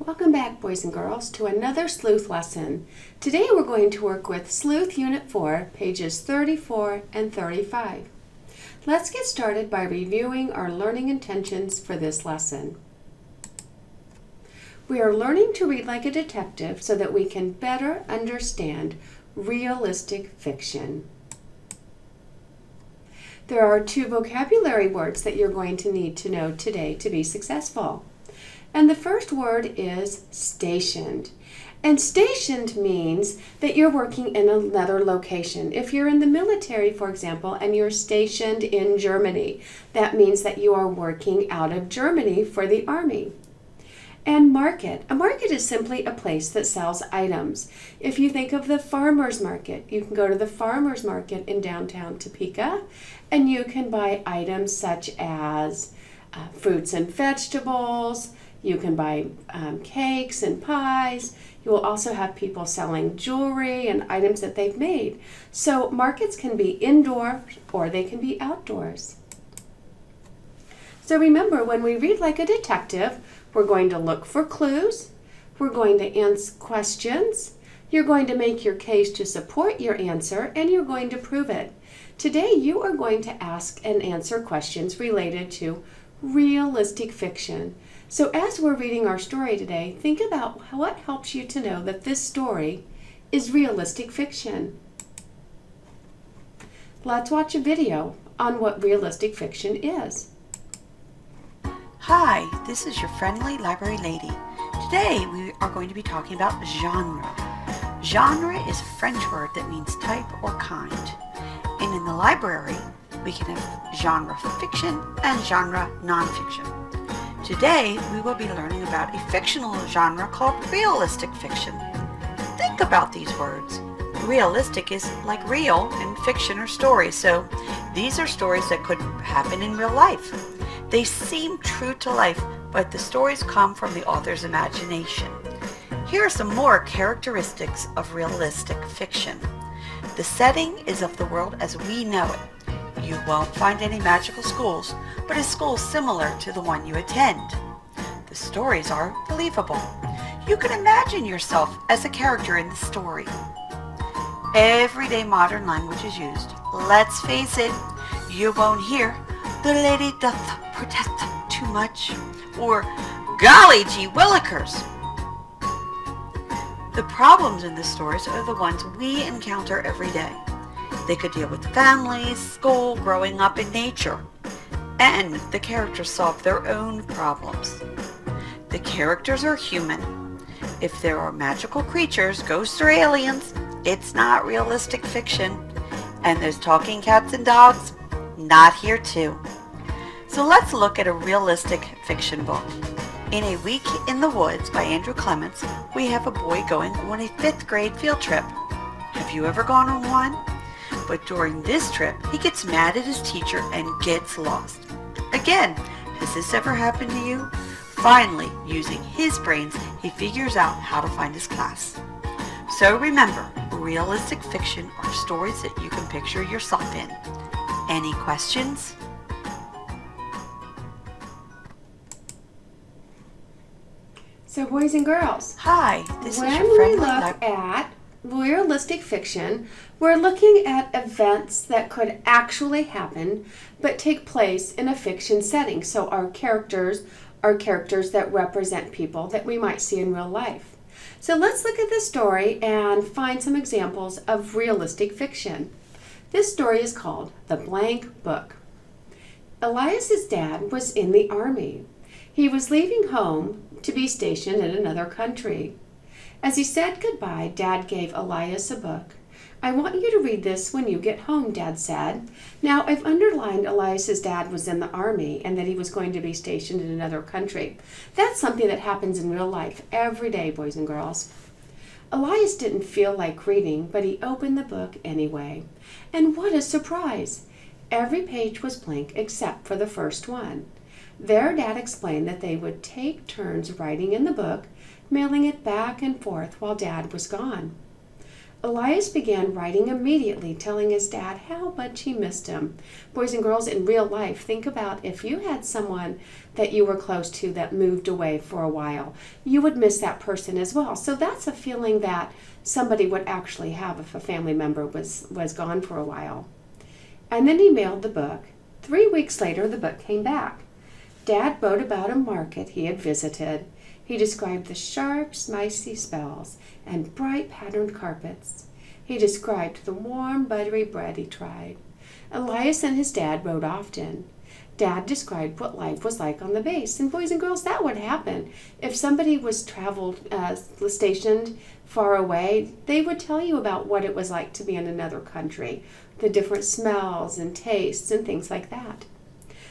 Welcome back, boys and girls, to another Sleuth lesson. Today we're going to work with Sleuth Unit 4, pages 34 and 35. Let's get started by reviewing our learning intentions for this lesson. We are learning to read like a detective so that we can better understand realistic fiction. There are 2 vocabulary words that you're going to need to know today to be successful. And the first word is stationed. And stationed means that you're working in another location. If you're in the military, for example, and you're stationed in Germany, that means that you are working out of Germany for the army. And market. A market is simply a place that sells items. If you think of the farmer's market, you can go to the farmer's market in downtown Topeka, and you can buy items such as fruits and vegetables. You can buy cakes and pies. You will also have people selling jewelry and items that they've made. So markets can be indoor or they can be outdoors. So remember, when we read like a detective, we're going to look for clues. We're going to answer questions. You're going to make your case to support your answer, and you're going to prove it. Today, you are going to ask and answer questions related to realistic fiction. So as we're reading our story today, think about what helps you to know that this story is realistic fiction. Let's watch a video on what realistic fiction is. Hi, this is your friendly library lady. Today we are going to be talking about genre. Genre is a French word that means type or kind. And in the library, we can have genre fiction and genre nonfiction. Today, we will be learning about a fictional genre called realistic fiction. Think about these words. Realistic is like real, and fiction are stories. So these are stories that could happen in real life. They seem true to life, but the stories come from the author's imagination. Here are some more characteristics of realistic fiction. The setting is of the world as we know it. You won't find any magical schools, but a school similar to the one you attend. The stories are believable. You can imagine yourself as a character in the story. Everyday modern language is used. Let's face it, you won't hear, "The lady doth protest too much," or "Golly gee willikers." The problems in the stories are the ones we encounter every day. They could deal with families, school, growing up in nature. And the characters solve their own problems. The characters are human. If there are magical creatures, ghosts or aliens, it's not realistic fiction. And there's talking cats and dogs, not here too. So let's look at a realistic fiction book. In A Week in the Woods by Andrew Clements, we have a boy going on a 5th grade field trip. Have you ever gone on one? But during this trip, he gets mad at his teacher and gets lost. Again, has this ever happened to you? Finally, using his brains, he figures out how to find his class. So remember, realistic fiction are stories that you can picture yourself in. Any questions? So boys and girls, Hi, this is your when we friendly look at realistic fiction, we're looking at events that could actually happen but take place in a fiction setting. So our characters are characters that represent people that we might see in real life. So let's look at this story and find some examples of realistic fiction. This story is called The Blank Book. Elias's dad was in the army. He was leaving home to be stationed in another country. As he said goodbye, Dad gave Elias a book. "I want you to read this when you get home," Dad said. Now, I've underlined Elias's dad was in the army and that he was going to be stationed in another country. That's something that happens in real life every day, boys and girls. Elias didn't feel like reading, but he opened the book anyway. And what a surprise! Every page was blank except for the first one. Their dad explained that they would take turns writing in the book, mailing it back and forth while Dad was gone. Elias began writing immediately, telling his dad how much he missed him. Boys and girls, in real life, think about if you had someone that you were close to that moved away for a while. You would miss that person as well. So that's a feeling that somebody would actually have if a family member was gone for a while. And then he mailed the book. 3 weeks later, the book came back. Dad wrote about a market he had visited. He described the sharp, spicy smells and bright patterned carpets. He described the warm, buttery bread he tried. Elias and his dad wrote often. Dad described what life was like on the base. And boys and girls, that would happen. If somebody was stationed far away, they would tell you about what it was like to be in another country, the different smells and tastes and things like that.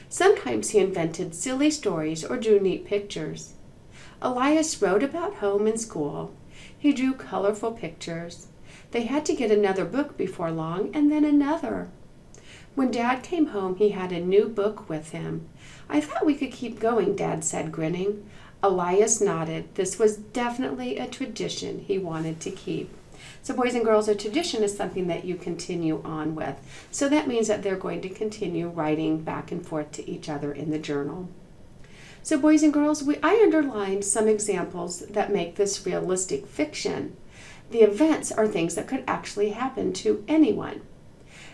Sometimes he invented silly stories or drew neat pictures. Elias wrote about home and school. He drew colorful pictures. They had to get another book before long, and then another. When Dad came home, he had a new book with him. "I thought we could keep going," Dad said, grinning. Elias nodded. This was definitely a tradition he wanted to keep. So boys and girls, a tradition is something that you continue on with. So that means that they're going to continue writing back and forth to each other in the journal. So boys and girls, I underlined some examples that make this realistic fiction. The events are things that could actually happen to anyone.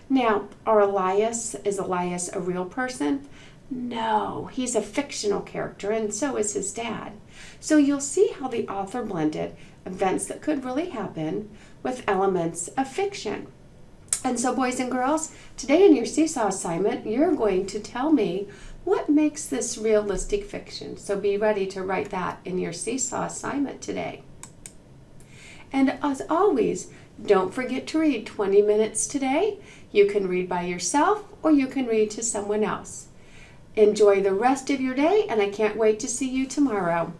Now, is Elias a real person? No, he's a fictional character, and so is his dad. So you'll see how the author blended events that could really happen with elements of fiction. And so boys and girls, today in your seesaw assignment, you're going to tell me what makes this realistic fiction. So be ready to write that in your seesaw assignment today. And as always, don't forget to read 20 minutes today. You can read by yourself or you can read to someone else. Enjoy the rest of your day, and I can't wait to see you tomorrow.